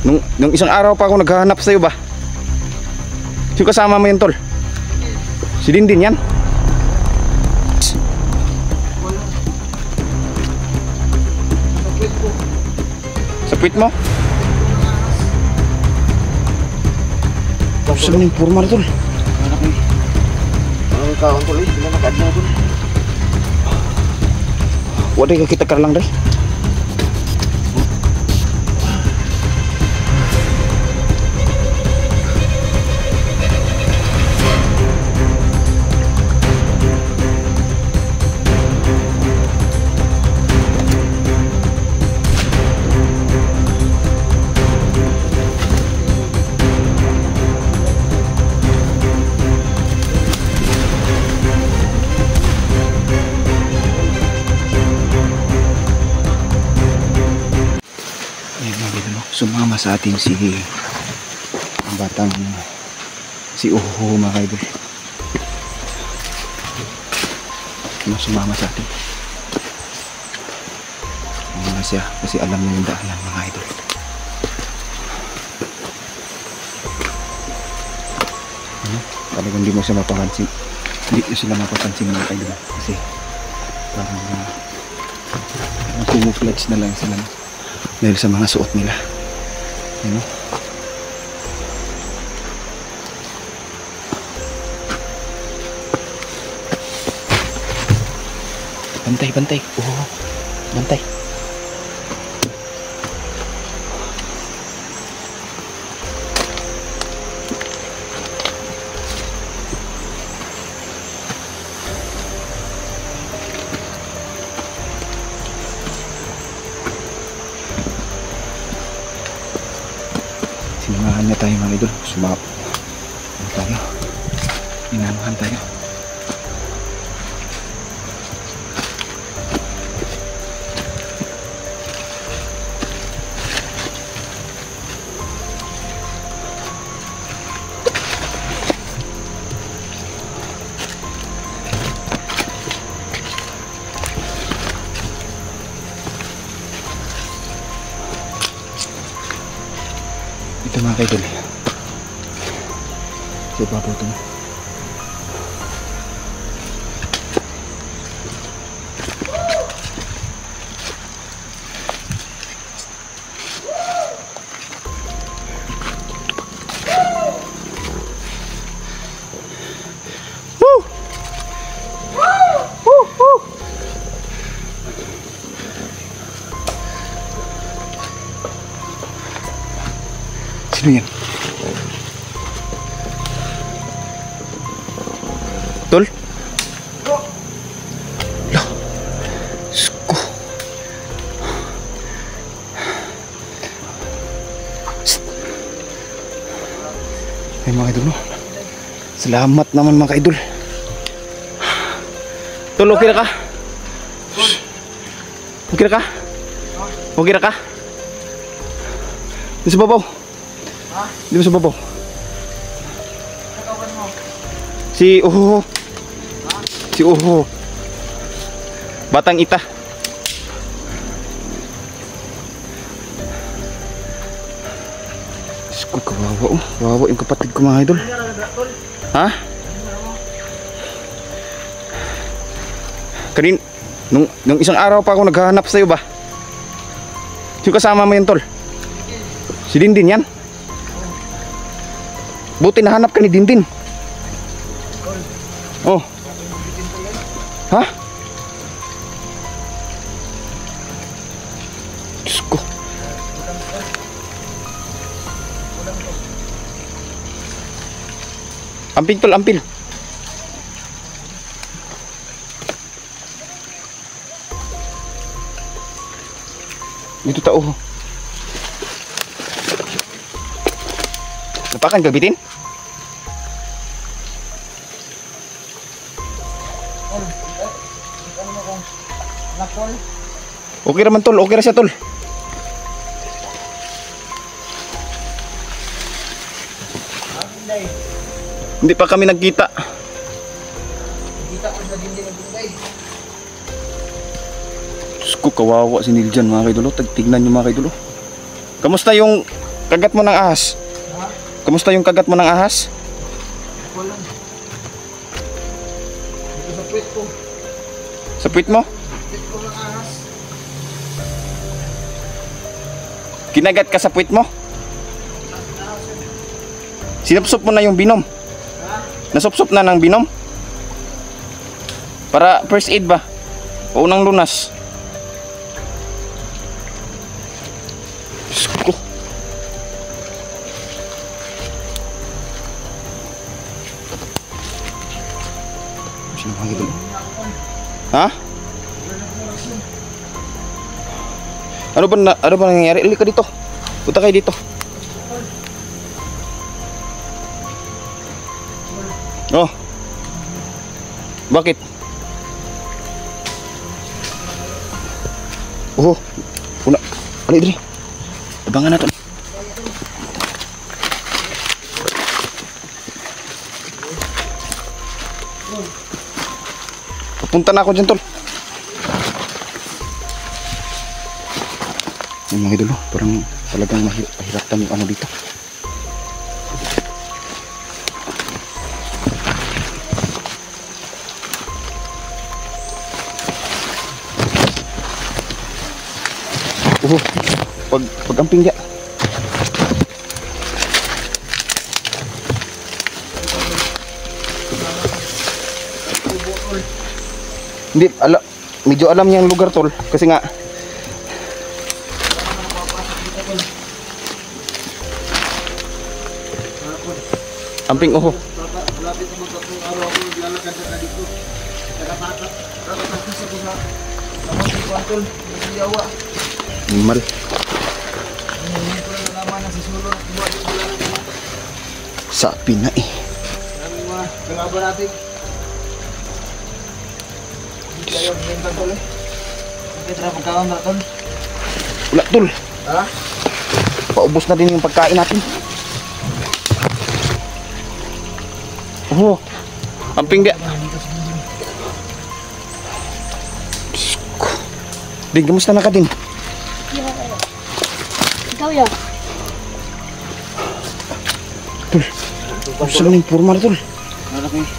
Nung isang araw pa ako naghahanap sa'yo ba? Yung kasama mo yun, tol? Si Dindin yan? Sa puwit mo? Saan mo yung formal, tol? Ang kawan tol eh, bila nakaadya tol. Waday ka kita karlang deh. Sumama sa atin ang batang si Uho, mga kaidol. Sumama sa atin. Sumama siya kasi alam niya yung daanan, mga idol. Talagang hindi mo siya mapapansin. Hindi ko sila mapapansin, mga idol. Kasi parang kumuflex na lang sila dahil sa mga suot nila. Ano? Bantay. Oh, bantay. Sinamahan niya tayo, mga idol. Tayo. Inamahan tayo. Ito, mga kaidol, sa ibabaw ito. Sino yan? Tol? Lah, sko. Ay, mga idol, no? Salamat naman, mga idol. Tol, okay na ka? Okay na ka? Okay na ka? Di sa babaw. Di ba sa babaw? Si Uho. Si Uho. Batang ita. Diyos ko, kawawa, oh. Kawawa yung kapatid ko, mga idol. Ha? Nung isang araw pa ako naghahanap sa'yo ba? Yung kasama mo yun, tol? Si Dindin yan? Buti nahanap ka ni Dindin. Oh. Ha? Diyos ko. Ampil, tol, ampil. Dito tao. Napakan gabitin? Okay naman, tol, okay na siya, tol. Hindi pa kami nagkita. Diyos ko, kawawa si Niljan, mga kaidolo. Tignan nyo, mga kaidolo. Kamusta yung kagat mo ng ahas? Kamusta yung kagat mo ng ahas? Wala. Ito sa puwet ko. Sa puwit mo? Puwet ko ng ahas. Kinagat ka sa puwit mo? Sinupsup mo na yung binom? Nasupsup na ng binom? Para first aid ba? O unang lunas? Diyos ko. Sino bang ito? Ha? Ano ba nangyayari? Ili ka dito. Punta kayo dito. Oh. Bakit? Oh. Una. Ali diri. Abangan natin. Papunta na ako dyan, tol. Yung mga idolo, parang talagang mahiraptan yung ano dito. Pag-amping dia. Hindi, medyo alam niya ang lugar, tol. Kasi nga amping, oho. Malapit na magkatong araw ako naglalakad na dito. Nakatakas ako sa mga pantol. Nagsiyawa. Mal. Hindi ko na naman na si Sulo. Buwag yung bulan naman. Sapi na eh. Maraming mga kalaban natin. Hindi kayo maganda tol eh. Hindi tara pagkaon na tol. Wala, tol. Ha? Paubos na din yung pagkain natin. Oh, amping dia. Din, kamusta na ka din? Ikaw ya? Tol, gusto mo yung formal, tol? Ano ko eh.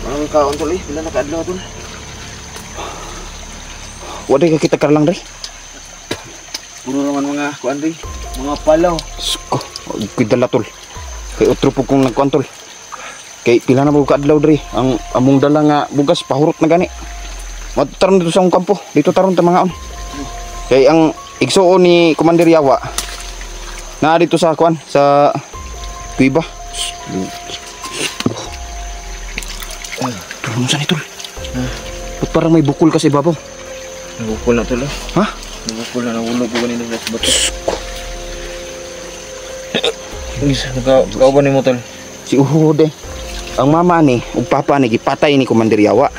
Maraming kaon tol eh. Bila nakaadlaw tol. Waday ka kita karlang, day. Puro naman mga kuan rin. Mga palaw. Sko, huwag dala, tol. Kay otro po kong nagkuhan, tol. Kay pila na po kaadlaw, day. Ang among dala nga bugas, pahurot na gani. Mataron dito sa akong kampo. Dito taron ta mga on. Kay ang igsuon ni Commander Yawa na dito sa kuan sa kuiba. Tulong sa ni tol. Ba't parang may bukol kasi babaw? Nabukol na tol eh. Ha? Nabukol na nahulog ko kanina sa bato. Kauban ni mo tol. Si Uhud eh. Ang mama ni ug papa ni gipatay ni Commander Yawa.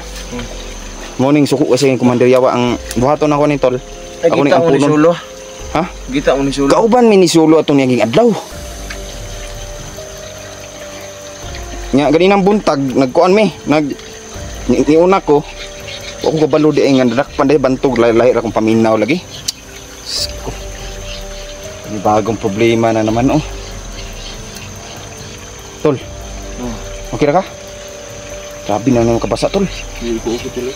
Morning suko kasi ni Commander Yawa ang buhaton ako ni tol. Ako ni Gita mo ni ampunon. Sulo. Ha? Gita mo ni Sulo. Kauban mi ni Sulo atong niyang adlaw. Nya ganinang buntag nagkuan mi niuna ko ako kabalo di nga dadak panday bantog lahi ra kong paminaw lagi. Sko. May bagong problema na naman oh. Tol. Okay ra ka? Sabi na nang kabasa tol. Hindi ko okay tol.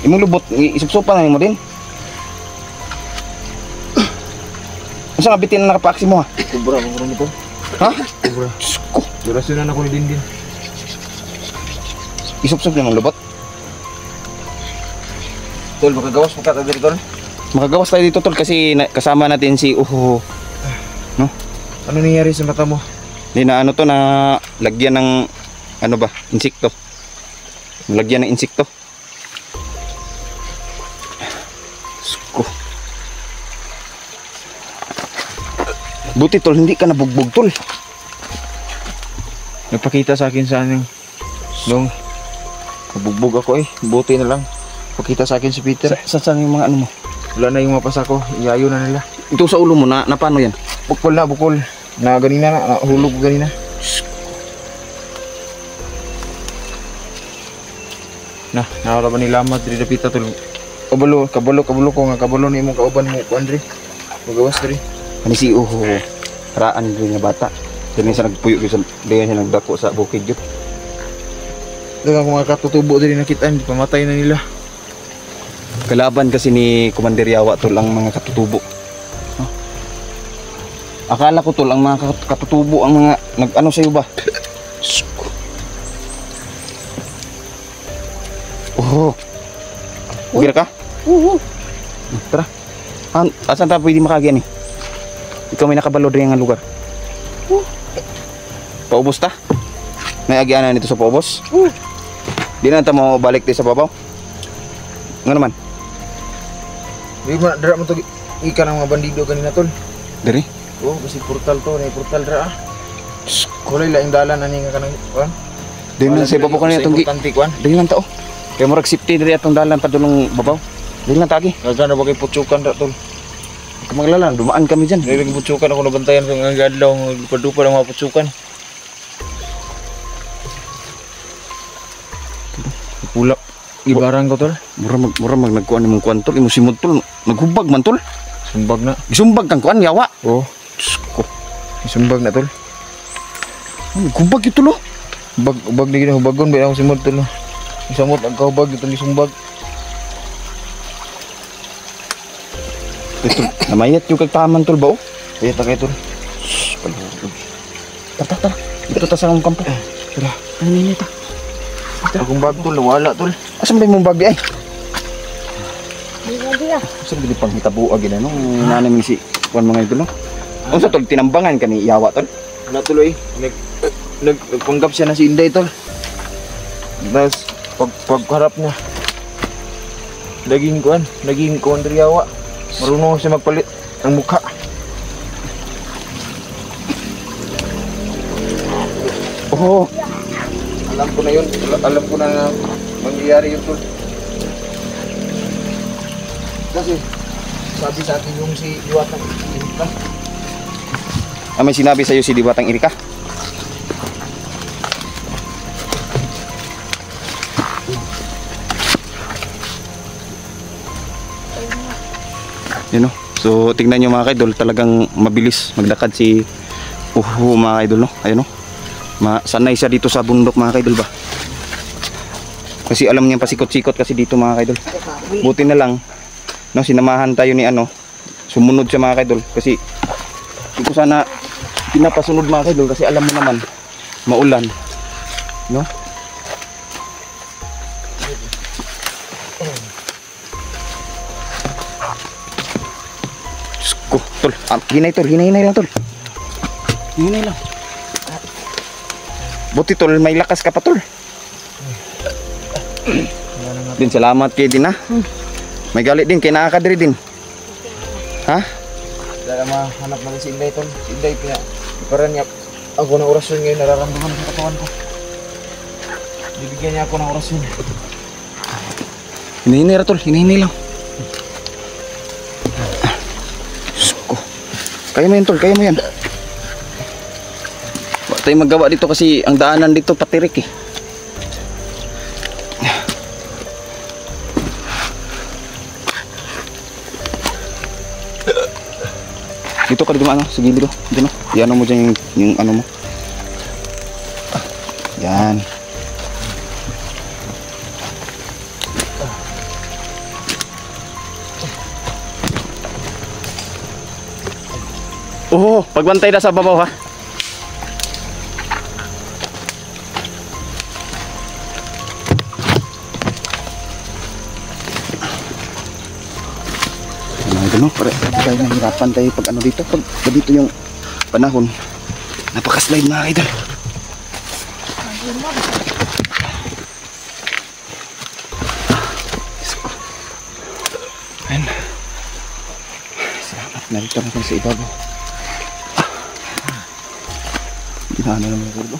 Imong lubot isupsupan na mo din. Asa nga bitin na nakapaksi mo ha? Kubra mo ron ito. Ha? Kubra. Sko. Durasyon na ako ni Dindin. Isupsup na mong lubot. Tol, makagawas mo ka diri tol. Makagawas tayo dito tol kasi kasama natin si Uho. No? Ano nangyari sa mata mo? Di na ano to na lagyan ng ano ba? Insekto. Lagyan ng insekto. Sko. Buti tol, hindi ka nabugbog tol. Nagpakita sa akin sa aning nung nabugbog ako eh. Buti na lang. Pakita sa akin si Peter. Saan yung mga ano mo? Wala na yung mapasa ko. Iayo na nila. Ito sa ulo mo na paano yan? Bukol na, bukol. Na ganina na, nahulog ko ganina. Na, nakaka ba ni Lamat, diri dapita tol. Kabalo ko nga kabalo ni imong kauban mo, Andre. Magawas diri. Ani si Uho. Haraan rin nga bata. Dili siya nagpuyo gyud sa diyan siya nagdako sa bukid gyud. Dagang mga katutubo diri nakita, pamatay na nila. Kalaban kasi ni Commander Yawa tol ang mga katutubo. Huh? Akala ko tol ang mga katutubo ang mga nag-ano sa iyo ba? Oh. Okay ka? Tara. Asan ta pwede makagyan eh? Ikaw may nakabalo rin ang lugar. Paubos ta? May agianan nito sa paubos? Di na ta mo balik di sa babaw? Nga naman? Di ba dara mo to ika ng mga bandido kanina tol? Dari? Oh, kasi portal to, na portal dara. Kulay laing dalan ani nga kanang kuan. Di na sa babaw kanina itong importante kuan. Di lang tao. Kaya murag safety diri atong dalan padulong babaw. Di lang tagi. Gagana ba kay putsukan ra tol? Maglalan, dumaan kami dyan. Dili putsukan ako nabantayan sa nga adlaw padupa ng mga putsukan. Pula. Ibarang ko tol. Mura mag nagkuan imong kuan tol, imong simod tol, naghubag man tol. Sumbag na. Gisumbag kang kuan yawa. Oh, Ko. sumbag na tol. Naghubag ito lo. Bag ni gina hubagon ba ako simod tol. Isamot ang kahubag ito ni sumbag. Ito, namayat yung kagtaman tol ba oh? Kaya ta kay tol. Tara. Ito ta sa akong kampo. Tara. Ay, nini ta. Akong bag tol, wala tol. Asan ba yung mong bag ay? Di lagi ah. Asan ba yung panghitabuag yun ano? Nanay mo si kuan mga idol no? Ano sa tol, tinambangan ka ni yawa tol? Wala tuloy. Nagpanggap siya na si Inday tol. Tapos pagharap niya. Naging kuan riyawa. Marunong siya magpalit ng mukha. Oh, Alam ko na yun. Alam ko na mangyayari yun tol. Kasi sabi sa atin yung si Diwatang Irika. may sinabi sa'yo si Diwatang Irika? Yun no? So tingnan nyo mga kaidol, talagang mabilis magdakad si Uhu mga kaidol no? Ayun no? Sanay siya dito sa bundok mga kaidol ba? Kasi alam niya pasikot-sikot kasi dito mga kaidol. Buti na lang no, sinamahan tayo ni ano, sumunod siya mga kaidol kasi hindi ko sana pinapasunod mga kaidol kasi alam mo naman maulan no? Ko, tol, hinay lang tol. Hinay lang. Buti tol, may lakas ka pa tol. Din salamat kay din ha. May galit din kay nakakadiri din. Ha? Dala mahanap na si Inday tol. Si Inday para niya ako ng orasyon ngayon, nararamdaman sa katawan ko. Bibigyan niya ako ng orasyon. Hinay ra tol, hinay lang. Ko. Kaya mo yan tol, kaya mo yan. Wala tayong magawa dito kasi ang daanan dito patirik eh. Dito ka dumaan sa gilid oh. Diyan oh. Iano mo dyan yung ano mo. Yan. Oh, pagbantay na sa babaw ha. No, pare, tayo nahirapan tayo pag ano dito, pag dito yung panahon. Napaka-slide mga idol. Ayan. Salamat, narito natin sa ibabaw. Ginahan na naman ako.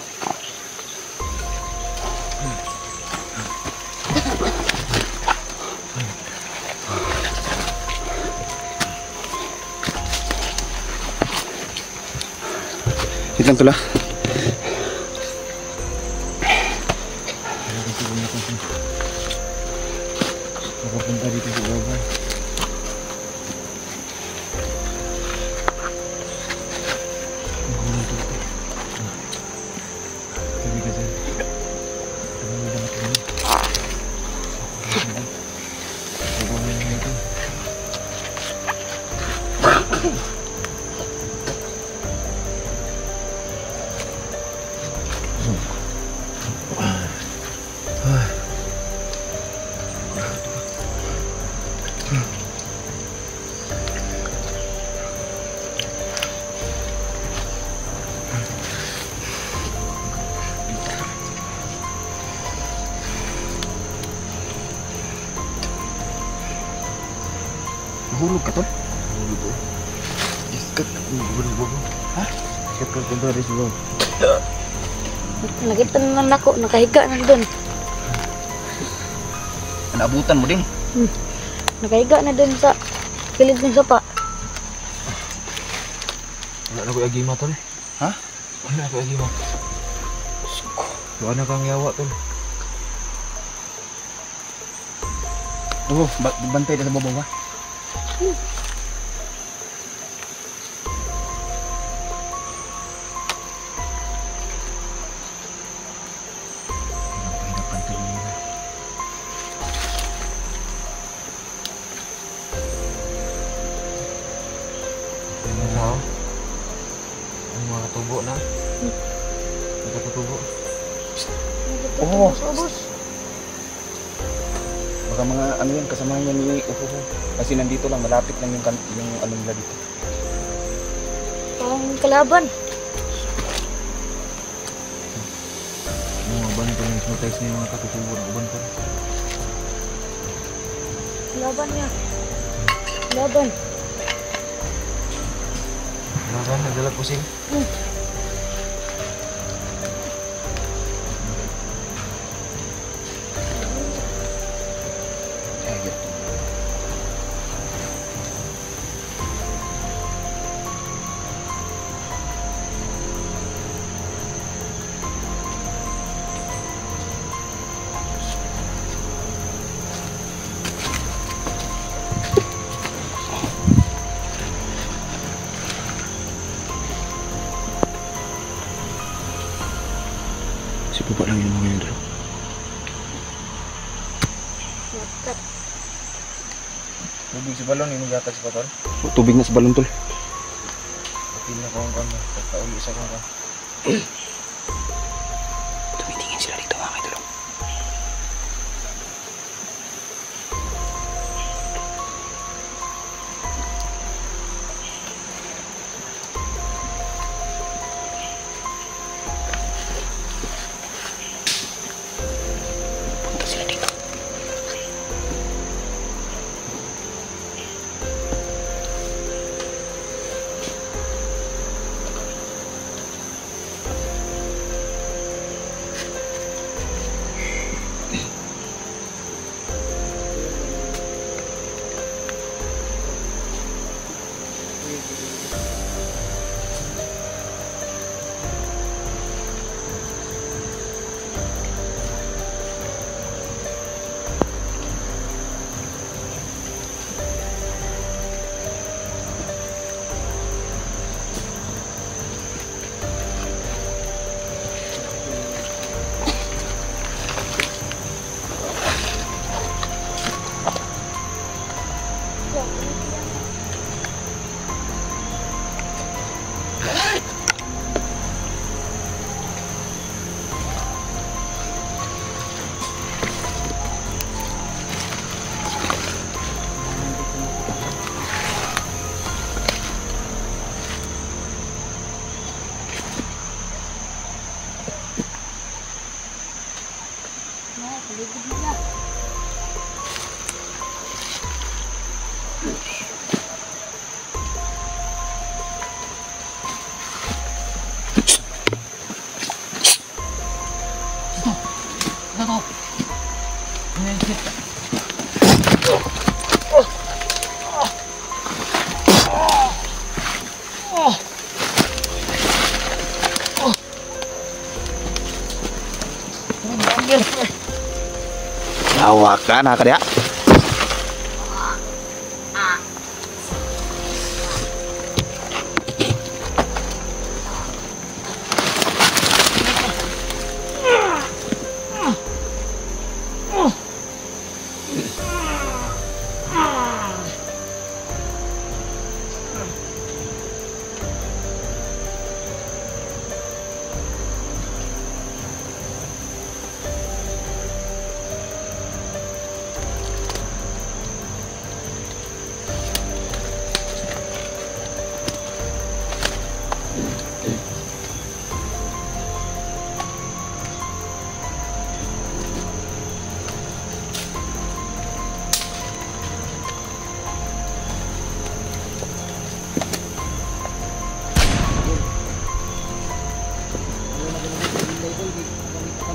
Lang tula. Nakapunta dito sa baba. Nahulog ka tol? Hulog ko. Iskat ka kung bubog. Ha? Iskat ka kung bubog bubog. Nakita na lang ako, nakahiga na doon. Naabutan mo din. Nakahiga na doon sa kilid ng sapa. Wala na ko agima tol. Ha? Wala na ko agima. Wala na kang yawa tol. Oo, bantay na sa babaw ha? Pahirapan tol nila. Ano na oh? Ang mga katubo na. Mga katubo. Oo. Ubus. Baka mga ano yan, kasama yan ni Uhuhu. Kasi nandito lang, malapit lang yung ano nila dito. Parang kalaban. Mga uban tol. Hypnotize na yung mga katutubo na uban tol. Kalaban niya. Kalaban. Wala ka, nagdalag pusing. Ayun. Si Papa lang yung mga yun dalawa. Nakat. Tubig sa balon, yung yatag sa patol. Tubig na sa balon tol. Pil na ko ang kama. Pagkauli sa kong Tumitingin sila dito mga idol. Punta sila dito. Paligid nila. Awak ka na kaya.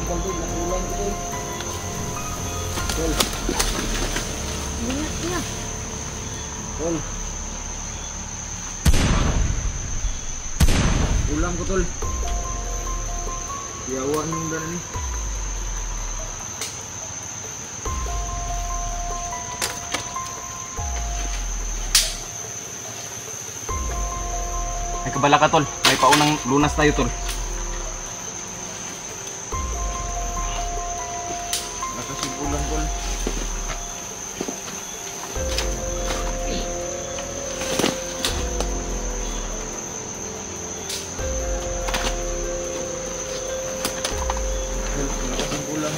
tol, nagulan ko tol. Tol, Ingat na. tol. Ulam ko tol. Yawan yung dan ni. May kabala ka tol. May paunang lunas tayo tol. Nakasig ulam tol. Nakasig ulam.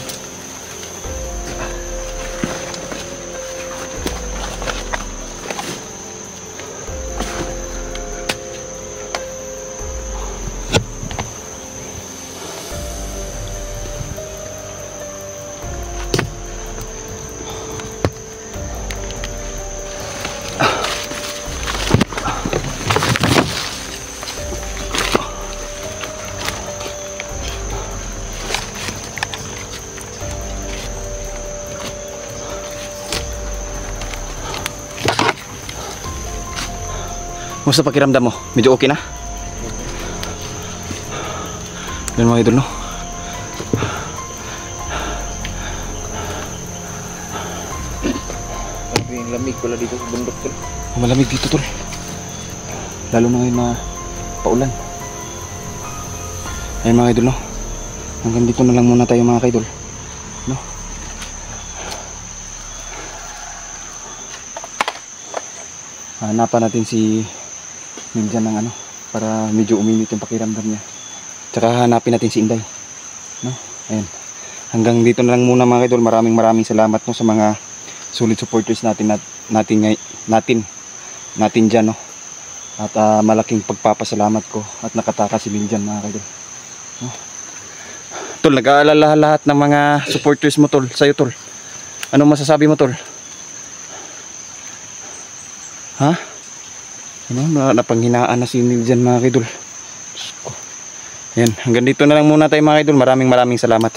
Musta pakiramdam mo? Medyo okay na? Yan mga idol no? Grabe yung lamig pala dito sa bundok tol. Malamig dito tol. Lalo na ngayon na paulan. Ayun mga idol no? Hanggang dito na lang muna tayo mga idol. No? Hanapan natin si Miljan ng ano para medyo uminit yung pakiramdam niya. Tsaka hanapin natin si Inday. No? Ayun. Hanggang dito na lang muna mga idol. Maraming salamat no sa mga solid supporters natin dyan no. At malaking pagpapasalamat ko at nakataka si Miljan mga idol. No? Tol, nag-aalala lahat ng mga supporters mo tol, sa'yo tol. Anong masasabi mo tol? Ha? Ano, napanghinaan na si Miljan mga idol. Ayan, hanggang dito na lang muna tayo mga idol. Maraming salamat.